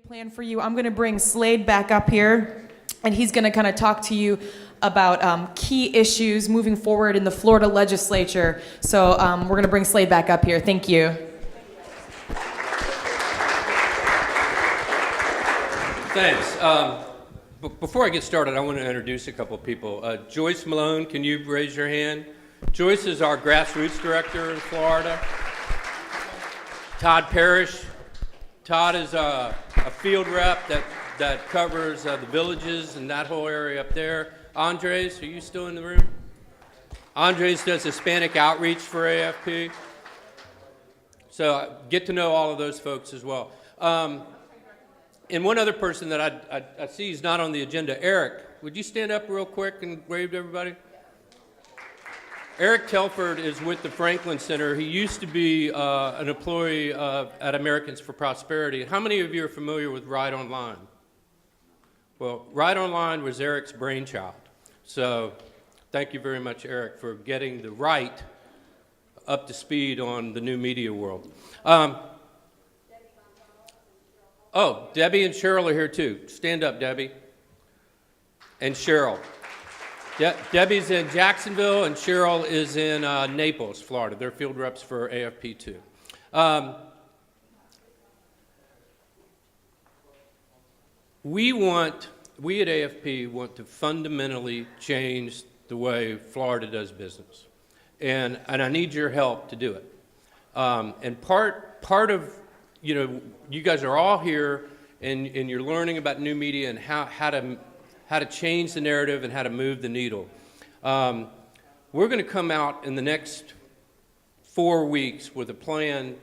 plan for you. I'm going to bring Slade back up here, and he's going to kind of talk to you about key issues moving forward in the Florida legislature. So we're going to bring Slade back up here. Thank you. Thanks. Before I get started, I want to introduce a couple of people. Joyce Malone, can you raise your hand? Joyce is our grassroots director in Florida. Todd Parrish. Todd is a field rep that covers the villages and that whole area up there. Andres, are you still in the room? Andres does Hispanic outreach for AFP. So get to know all of those folks as well. And one other person that I see is not on the agenda, Eric. Would you stand up real quick and wave to everybody? Eric Telford is with the Franklin Center. He used to be an employee at Americans for Prosperity. How many of you are familiar with Ride Online? Well, Ride Online was Eric's brainchild. So thank you very much, Eric, for getting the right up to speed on the new media world. Oh, Debbie and Cheryl are here too. Stand up, Debbie. And Cheryl. Debbie's in Jacksonville, and Cheryl is in Naples, Florida. They're field reps for AFP too. We at AFP want to fundamentally change the way Florida does business. And I need your help to do it. And part of, you guys are all here and you're learning about new media and how to change the narrative and how to move the needle. We're going to come out in the next 4 weeks with a plan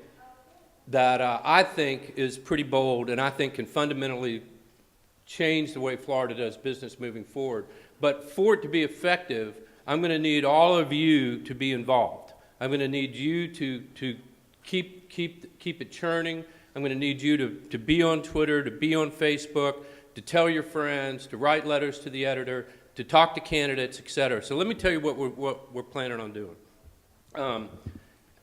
that I think is pretty bold and I think can fundamentally change the way Florida does business moving forward. But for it to be effective, I'm going to need all of you to be involved. I'm going to need you to keep it churning. I'm going to need you to be on Twitter, to be on Facebook, to tell your friends, to write letters to the editor, to talk to candidates, et cetera. So let me tell you what we're planning on doing.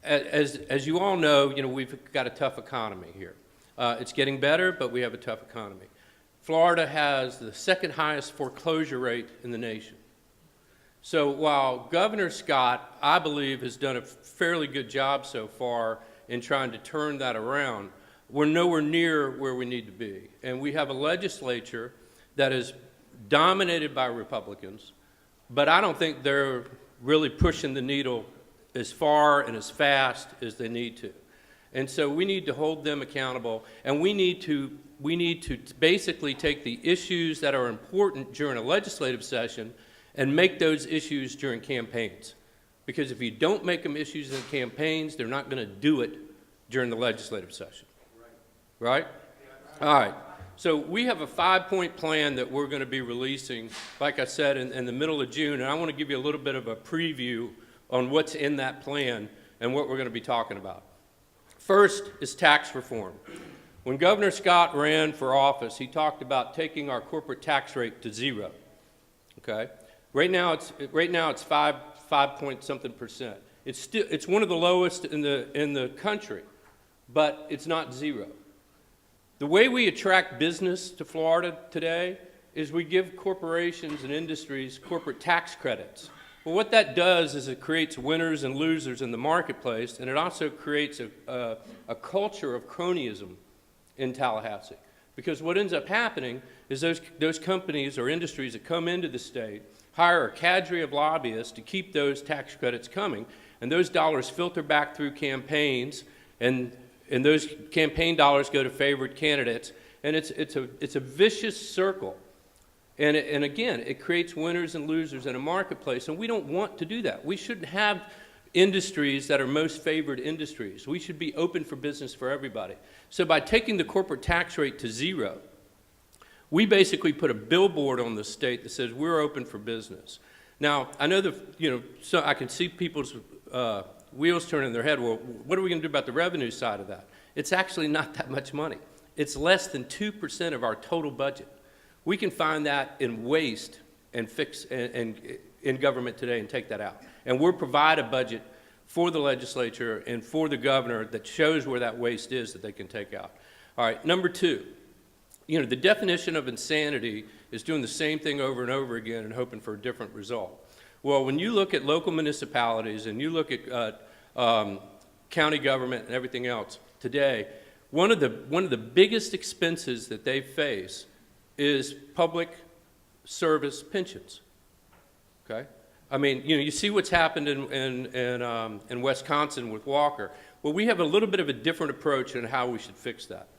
As you all know, we've got a tough economy here. It's getting better, but we have a tough economy. Florida has the second highest foreclosure rate in the nation. So while Governor Scott, I believe, has done a fairly good job so far in trying to turn that around, we're nowhere near where we need to be. And we have a legislature that is dominated by Republicans, but I don't think they're really pushing the needle as far and as fast as they need to. And so we need to hold them accountable, and we need to basically take the issues that are important during a legislative session and make those issues during campaigns. Because if you don't make them issues in campaigns, they're not going to do it during the legislative session. Right? All right. So we have a 5-point plan that we're going to be releasing, like I said, in the middle of June. And I want to give you a little bit of a preview on what's in that plan and what we're going to be talking about. First is tax reform. When Governor Scott ran for office, he talked about taking our corporate tax rate to 0. Okay? Right now it's 5 point something percent. It's one of the lowest in the country, but it's not 0. The way we attract business to Florida today is we give corporations and industries corporate tax credits. Well, what that does is it creates winners and losers in the marketplace, and it also creates a culture of cronyism in Tallahassee. Because what ends up happening is those companies or industries that come into the state hire a cadre of lobbyists to keep those tax credits coming, and those dollars filter back through campaigns, and those campaign dollars go to favored candidates, and it's a vicious circle. And again, it creates winners and losers in a marketplace, and we don't want to do that. We shouldn't have industries that are most favored industries. We should be open for business for everybody. So by taking the corporate tax rate to 0, we basically put a billboard on the state that says we're open for business. Now, I know so I can see people's wheels turning in their head. Well, what are we going to do about the revenue side of that? It's actually not that much money. It's less than 2% of our total budget. We can find that in waste and fix and in government today and take that out. And we'll provide a budget for the legislature and for the governor that shows where that waste is that they can take out. All right, number 2, You know, the definition of insanity is doing the same thing over and over again and hoping for a different result. Well, when you look at local municipalities and you look at county government and everything else today, one of the biggest expenses that they face is public service pensions. Okay, I mean, you know, you see what's happened in Wisconsin with Walker. Well, we have a little bit of a different approach in how we should fix that.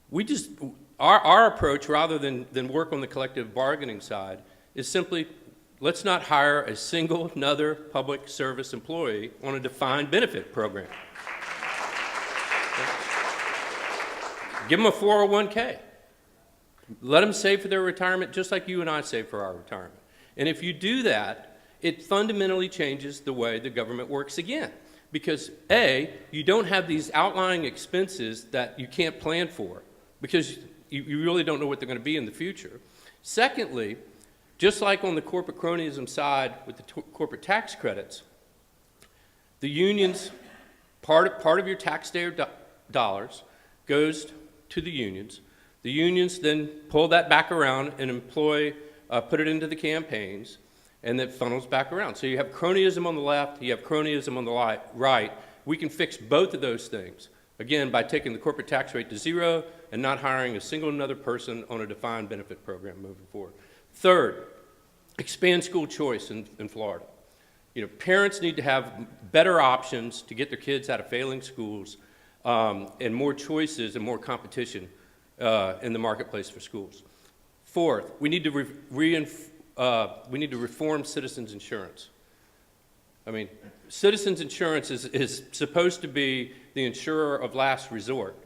We just, our approach, rather than work on the collective bargaining side, is simply, let's not hire a single another public service employee on a defined benefit program. Give them a 401k. Let them save for their retirement just like you and I save for our retirement. And if you do that, it fundamentally changes the way the government works again. Because A, you don't have these outlying expenses that you can't plan for, because you really don't know what they're going to be in the future. Secondly, just like on the corporate cronyism side with the corporate tax credits, the unions, part of your taxpayer dollars goes to the unions. The unions then pull that back around and put it into the campaigns, and that funnels back around. So you have cronyism on the left, you have cronyism on the right. We can fix both of those things, again, by taking the corporate tax rate to 0 and not hiring a single another person on a defined benefit program moving forward. Third, expand school choice in Florida. You know, parents need to have better options to get their kids out of failing schools, and more choices and more competition in the marketplace for schools. Fourth, we need to reform citizens insurance. I mean, citizens insurance is supposed to be the insurer of last resort,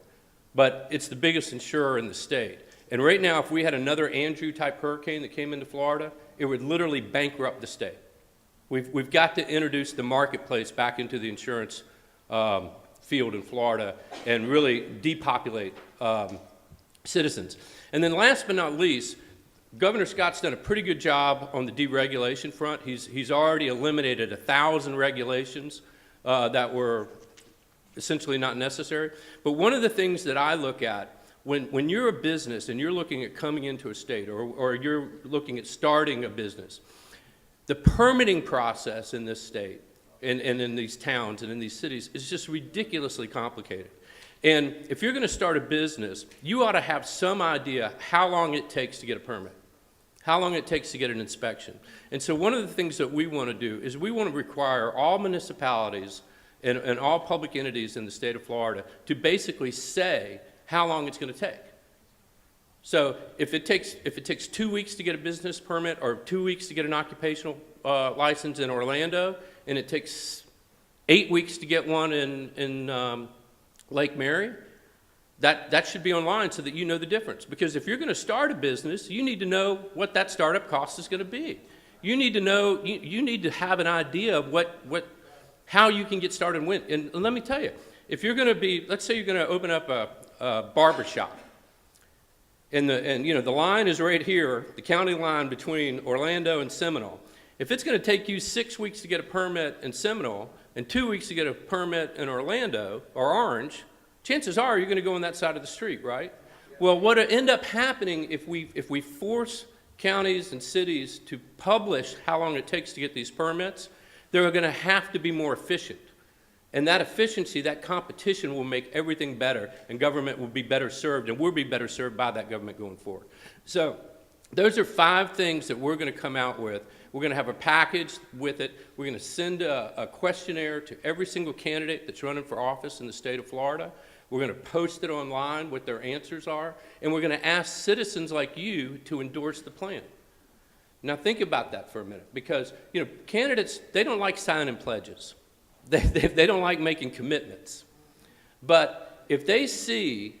but it's the biggest insurer in the state. And right now, if we had another Andrew-type hurricane that came into Florida, it would literally bankrupt the state. We've got to introduce the marketplace back into the insurance field in Florida and really depopulate citizens. And then last but not least, Governor Scott's done a pretty good job on the deregulation front. He's already eliminated 1,000 regulations that were essentially not necessary. But one of the things that I look at when you're a business and you're looking at coming into a state or you're looking at starting a business, the permitting process in this state and in these towns and in these cities is just ridiculously complicated. And if you're going to start a business, you ought to have some idea how long it takes to get a permit, how long it takes to get an inspection. And so one of the things that we want to do is we want to require all municipalities and all public entities in the state of Florida to basically say how long it's going to take. So if it takes 2 weeks to get a business permit or 2 weeks to get an occupational license in Orlando, and it takes 8 weeks to get one in Lake Mary, that should be online so that you know the difference. Because if you're going to start a business, you need to know what that startup cost is going to be. You need to know, you need to have an idea of how you can get started and when. And let me tell you, if you're going to be, let's say you're going to open up a barber shop, and you know the line is right here, the county line between Orlando and Seminole. If it's going to take you 6 weeks to get a permit in Seminole and 2 weeks to get a permit in Orlando or Orange, chances are you're going to go on that side of the street, right? Well, what will end up happening if we force counties and cities to publish how long it takes to get these permits, they're going to have to be more efficient. And that efficiency, that competition will make everything better, and government will be better served, and we'll be better served by that government going forward. So those are 5 things that we're going to come out with. We're going to have a package with it. We're going to send a questionnaire to every single candidate that's running for office in the state of Florida. We're going to post it online, what their answers are, and we're going to ask citizens like you to endorse the plan. Now think about that for a minute, because you know candidates, they don't like signing pledges. They don't like making commitments. But if they see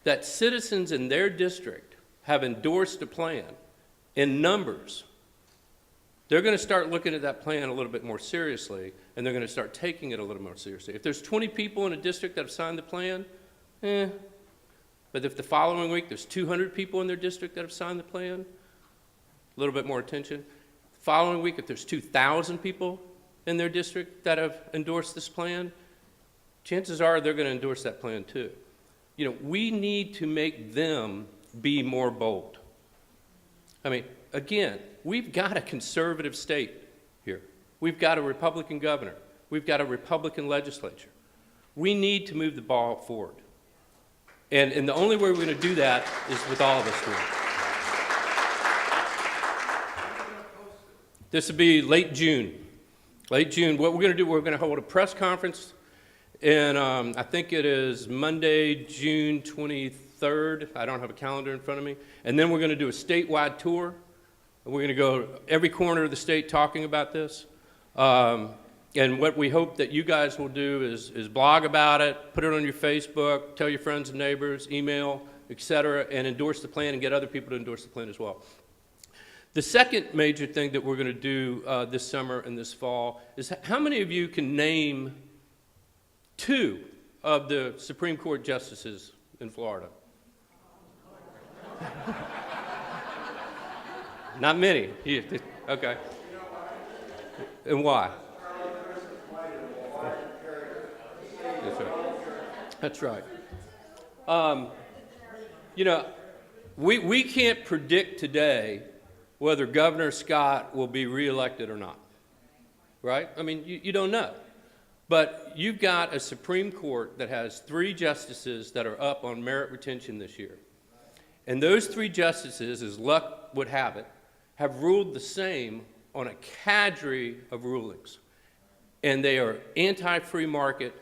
that citizens in their district have endorsed a plan in numbers, they're going to start looking at that plan a little bit more seriously, and they're going to start taking it a little more seriously. If there's 20 people in a district that have signed the plan, but if the following week there's 200 people in their district that have signed the plan, a little bit more attention. The following week, if there's 2,000 people in their district that have endorsed this plan, chances are they're going to endorse that plan too. we need to make them be more bold. I mean, again, we've got a conservative state here. We've got a Republican governor. We've got a Republican legislature. We need to move the ball forward. And the only way we're going to do that is with all of us doing it. This will be late June. Late June. What we're going to do, we're going to hold a press conference, and I think it is Monday, June 23rd. I don't have a calendar in front of me. And then we're going to do a statewide tour. We're going to go every corner of the state talking about this. And what we hope that you guys will do is blog about it, put it on your Facebook, tell your friends and neighbors, email, etc., and endorse the plan and get other people to endorse the plan as well. The second major thing that we're going to do this summer and this fall is how many of you can name 2 of the Supreme Court justices in Florida? Not many. Okay. And why? That's right. We can't predict today whether Governor Scott will be reelected or not, right? I mean, you don't know. But you've got a Supreme Court that has 3 justices that are up on merit retention this year. And those 3 justices, as luck would have it, have ruled the same on a cadre of rulings. And they are anti-free market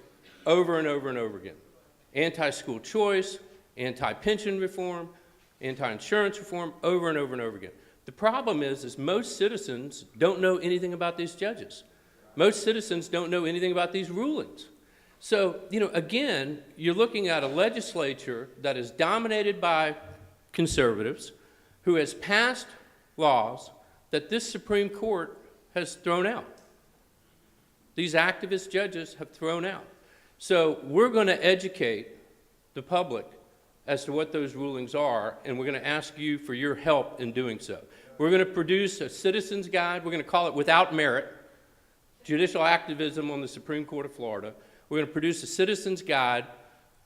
over and over and over again. Anti-school choice, anti-pension reform, anti-insurance reform, over and over and over again. The problem is most citizens don't know anything about these judges. Most citizens don't know anything about these rulings. So, again, you're looking at a legislature that is dominated by conservatives who has passed laws that this Supreme Court has thrown out. These activist judges have thrown out. So we're going to educate the public as to what those rulings are, and we're going to ask you for your help in doing so. We're going to produce a citizen's guide. We're going to call it Without Merit, Judicial Activism on the Supreme Court of Florida. We're going to produce a citizen's guide,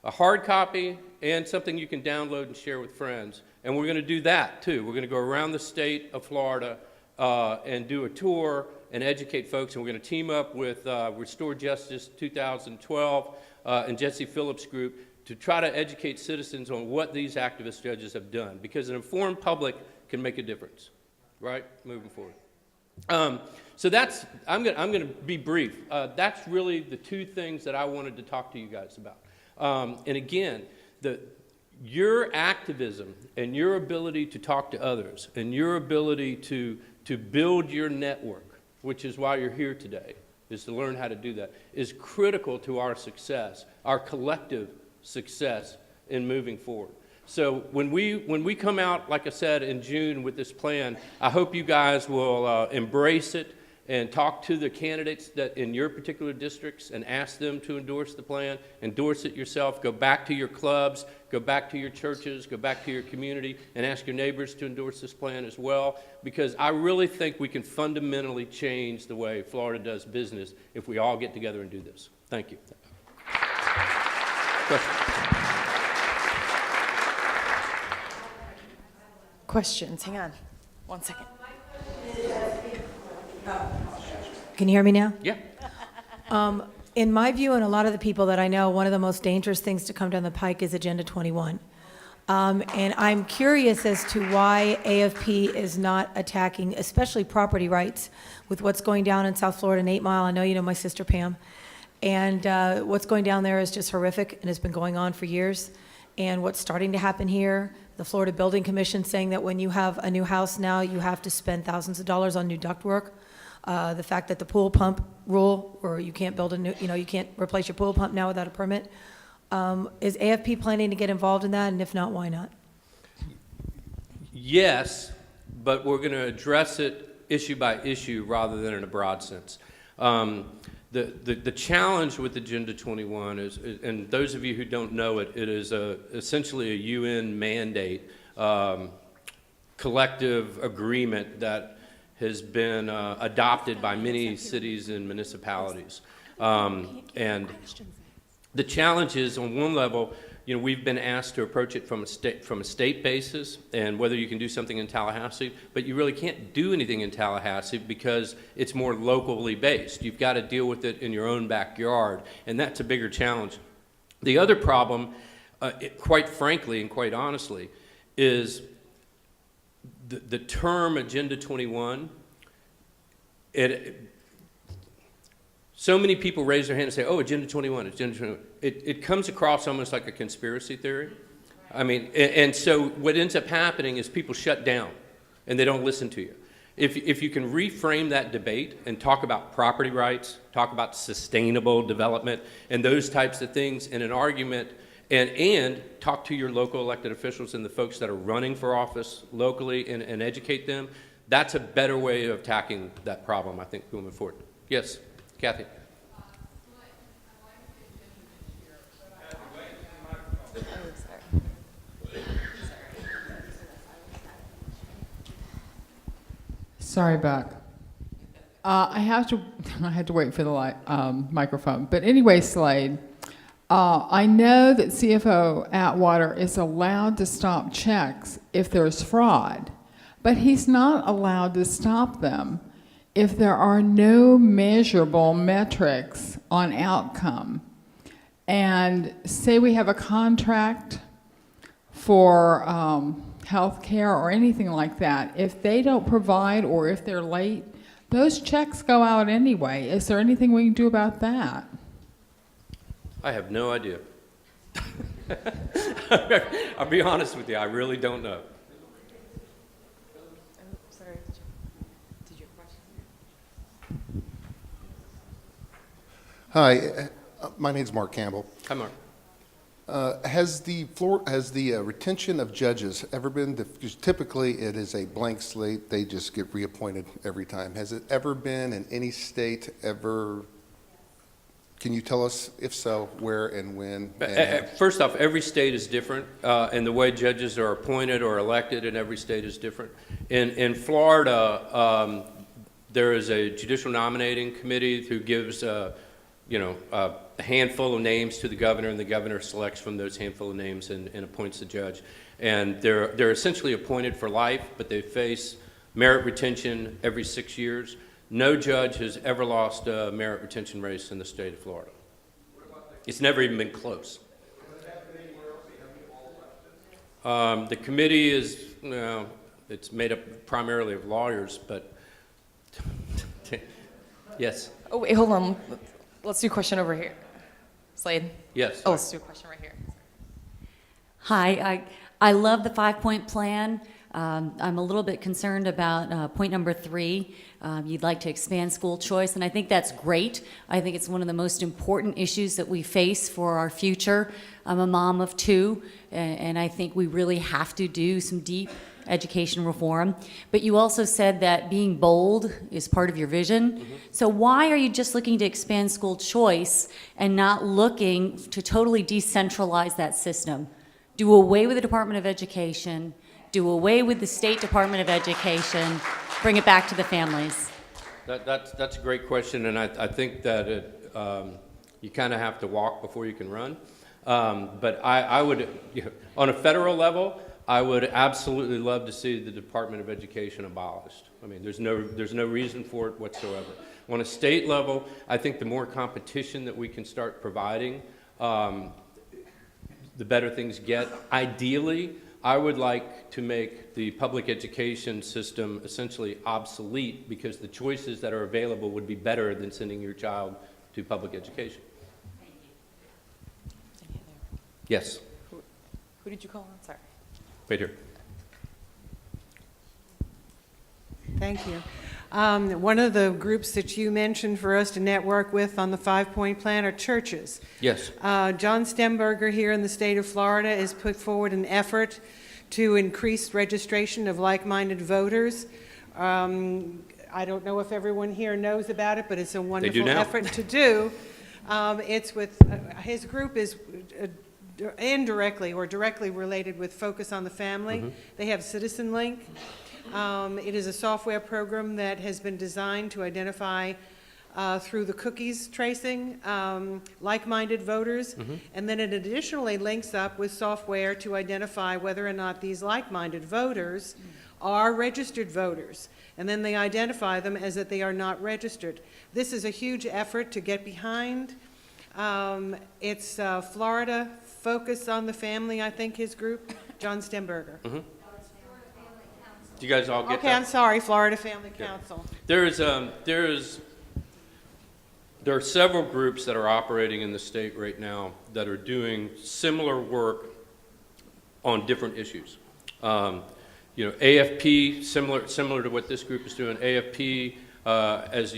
a hard copy, and something you can download and share with friends. And we're going to do that, too. We're going to go around the state of Florida and do a tour and educate folks. And we're going to team up with Restore Justice 2012 and Jesse Phillips' group to try to educate citizens on what these activist judges have done. Because an informed public can make a difference, right, moving forward. So that's, I'm going to be brief. That's really the 2 things that I wanted to talk to you guys about. And again, your activism and your ability to talk to others and your ability to build your network, which is why you're here today, is to learn how to do that, is critical to our success, our collective success in moving forward. So when we come out, like I said, in June with this plan, I hope you guys will embrace it and talk to the candidates that in your particular districts and ask them to endorse the plan, endorse it yourself, go back to your clubs, go back to your churches, go back to your community, and ask your neighbors to endorse this plan as well, because I really think we can fundamentally change the way Florida does business if we all get together and do this. Thank you. Questions? Hang on. 1 second. Can you hear me now? Yeah. In my view, and a lot of the people that I know, one of the most dangerous things to come down the pike is Agenda 21. And I'm curious as to why AFP is not attacking, especially property rights, with what's going down in South Florida and 8 Mile. I know you know my sister Pam. And what's going down there is just horrific, and it's been going on for years. And what's starting to happen here, the Florida Building Commission saying that when you have a new house now, you have to spend thousands of dollars on new ductwork. The fact that the pool pump rule, or you can't build a new, you can't replace your pool pump now without a permit. Is AFP planning to get involved in that? And if not, why not? Yes, but we're going to address it issue by issue rather than in a broad sense. The challenge with Agenda 21 is, and those of you who don't know it, it is essentially a UN mandate, collective agreement that has been adopted by many cities and municipalities. And The challenge is, on one level, we've been asked to approach it from a state basis, and whether you can do something in Tallahassee, but you really can't do anything in Tallahassee because it's more locally based. You've got to deal with it in your own backyard, and that's a bigger challenge. The other problem, quite frankly and quite honestly, is the term Agenda 21. So many people raise their hand and say, oh, Agenda 21, Agenda 21. It comes across almost like a conspiracy theory. I mean, and so what ends up happening is people shut down and they don't listen to you. If you can reframe that debate and talk about property rights, talk about sustainable development and those types of things in an argument, and talk to your local elected officials and the folks that are running for office locally and educate them, that's a better way of tackling that problem, I think, moving forward. Yes, Kathy. Sorry, Buck. I had to wait for the microphone. But anyway, Slade, I know that CFO Atwater is allowed to stop checks if there's fraud, but he's not allowed to stop them if there are no measurable metrics on outcome. And say we have a contract for health care or anything like that, if they don't provide or if they're late, those checks go out anyway. Is there anything we can do about that? I have no idea. I'll be honest with you, I really don't know. Sorry, did you have a question? Hi, my name's Mark Campbell. Hi, Mark. Has the retention of judges ever been, because typically it is a blank slate, they just get reappointed every time. Has it ever been in any state ever? Can you tell us, if so, where and when? First off, every state is different, and the way judges are appointed or elected in every state is different. In Florida, there is a judicial nominating committee who gives a handful of names to the governor, and the governor selects from those handful of names and appoints the judge. And they're essentially appointed for life, but they face merit retention every 6 years. No judge has ever lost a merit retention race in the state of Florida. It's never even been close. The committee is, it's made up primarily of lawyers, but yes. Oh, wait, hold on. Let's do a question over here. Slade? Yes. Oh, let's do a question right here. Hi, I love the 5-point plan. I'm a little bit concerned about point number 3. You'd like to expand school choice, and I think that's great. I think it's one of the most important issues that we face for our future. I'm a mom of 2, and I think we really have to do some deep education reform. But you also said that being bold is part of your vision. Mm-hmm. So why are you just looking to expand school choice and not looking to totally decentralize that system? Do away with the Department of Education, do away with the State Department of Education, bring it back to the families? That's a great question, and I think that you kind of have to walk before you can run. But I would, on a federal level, I would absolutely love to see the Department of Education abolished. I mean, there's no reason for it whatsoever. On a state level, I think the more competition that we can start providing, the better things get. Ideally, I would like to make the public education system essentially obsolete because the choices that are available would be better than sending your child to public education. Thank you. Yes. Who did you call on? Sorry. Right here. Thank you. One of the groups that you mentioned for us to network with on the 5-point plan are churches. Yes. John Stemberger here in the state of Florida has put forward an effort to increase registration of like-minded voters. I don't know if everyone here knows about it, but it's a wonderful effort to do. It's with, his group is indirectly or directly related with Focus on the Family. Mm-hmm. They have Citizen Link. It is a software program that has been designed to identify through the cookies tracing like-minded voters. And then it additionally links up with software to identify whether or not these like-minded voters are registered voters. And then they identify them as that they are not registered. This is a huge effort to get behind. It's Florida Focus on the Family, I think his group, John Stemberger. Do you guys all get Okay, that? I'm sorry, Florida Family Council. There are several groups that are operating in the state right now that are doing similar work on different issues. AFP, similar to what this group is doing. AFP, as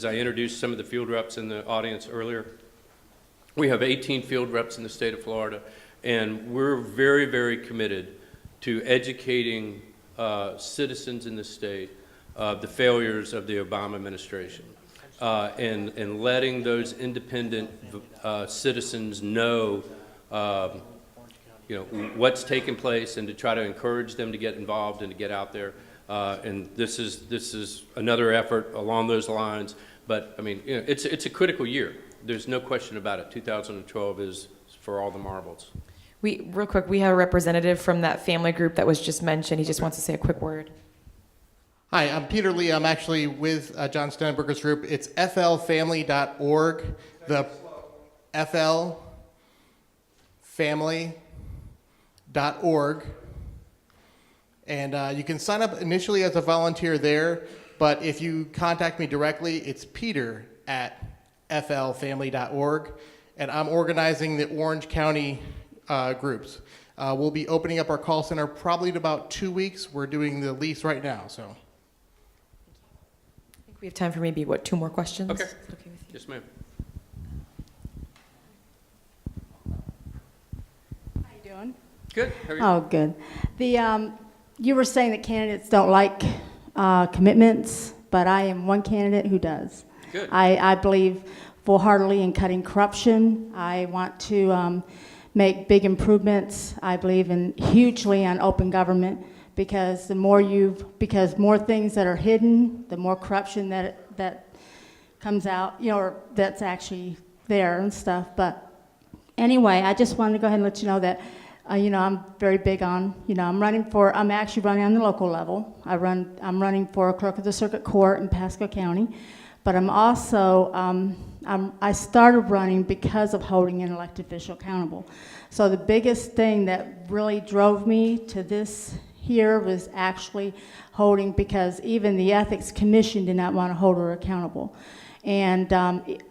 I introduced some of the field reps in the audience earlier, we have 18 field reps in the state of Florida, and we're very, very committed to educating citizens in the state of the failures of the Obama administration. And letting those independent citizens know, what's taking place, and to try to encourage them to get involved and to get out there. And this is another effort along those lines. But I mean, it's a critical year. There's no question about it. 2012 is for all the marbles. Real quick, we have a representative from that family group that was just mentioned. He just wants to say a quick word. Hi, I'm Peter Lee. I'm actually with John Stenberger's group. It's flfamily.org. The flfamily.org. And you can sign up initially as a volunteer there, but if you contact me directly, it's peter@flfamily.org. And I'm organizing the Orange County groups. We'll be opening up our call center probably in about 2 weeks. We're doing the lease right now, so. I think we have time for maybe, 2 more questions? Okay. Is that okay with you? Yes, ma'am. How you doing? Good. How are you? Oh, good. You were saying that candidates don't like commitments, but I am one candidate who does. Good. I believe full-heartedly in cutting corruption. I want to make big improvements. I believe hugely on open government, because more things that are hidden, the more corruption that comes out, or that's actually there and stuff. But anyway, I just wanted to go ahead and let you know that I'm very big on, I'm actually running on the local level. I'm running for clerk of the circuit court in Pasco County, but I'm also, I started running because of holding an elected official accountable. So the biggest thing that really drove me to this here was actually holding, because even the Ethics Commission did not want to hold her accountable. And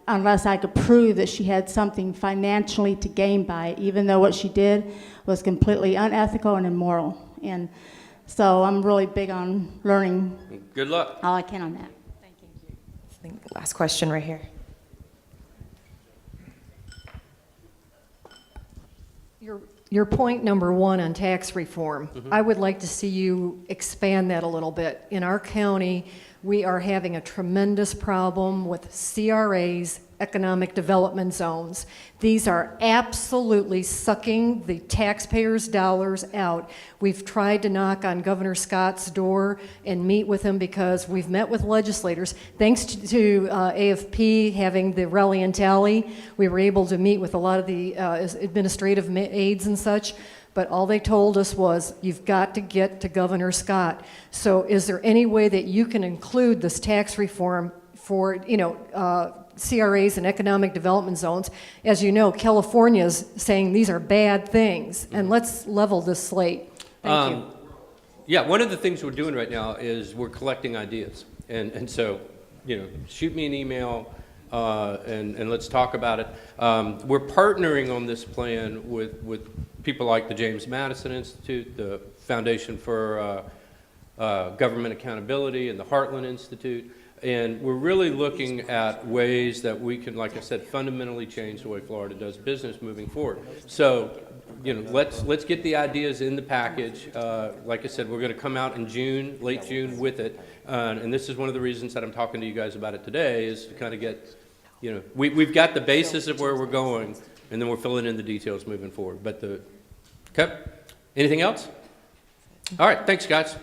unless I could prove that she had something financially to gain by it, even though what she did was completely unethical and immoral. And so I'm really big on learning. Good luck. All I can on that. Thank you. I think last question right here. Your point number 1 on tax reform, I would like to see you expand that a little bit. In our county, we are having a tremendous problem with CRAs, economic development zones. These are absolutely sucking the taxpayers' dollars out. We've tried to knock on Governor Scott's door and meet with him, because we've met with legislators. Thanks to AFP having the rally and tally, we were able to meet with a lot of the administrative aides and such. But all they told us was, you've got to get to Governor Scott. So is there any way that you can include this tax reform for, CRAs and economic development zones? As you know, California's saying these are bad things, and let's level this slate. Thank you. Yeah, one of the things we're doing right now is we're collecting ideas. And so, shoot me an email, and let's talk about it. We're partnering on this plan with people like the James Madison Institute, the Foundation for Government Accountability, and the Heartland Institute. And we're really looking at ways that we can, like I said, fundamentally change the way Florida does business moving forward. So, let's get the ideas in the package. Like I said, we're going to come out in June, late June, with it. And this is one of the reasons that I'm talking to you guys about it today, is to kind of get, we've got the basis of where we're going, and then we're filling in the details moving forward. But okay, anything else? All right, thanks, guys.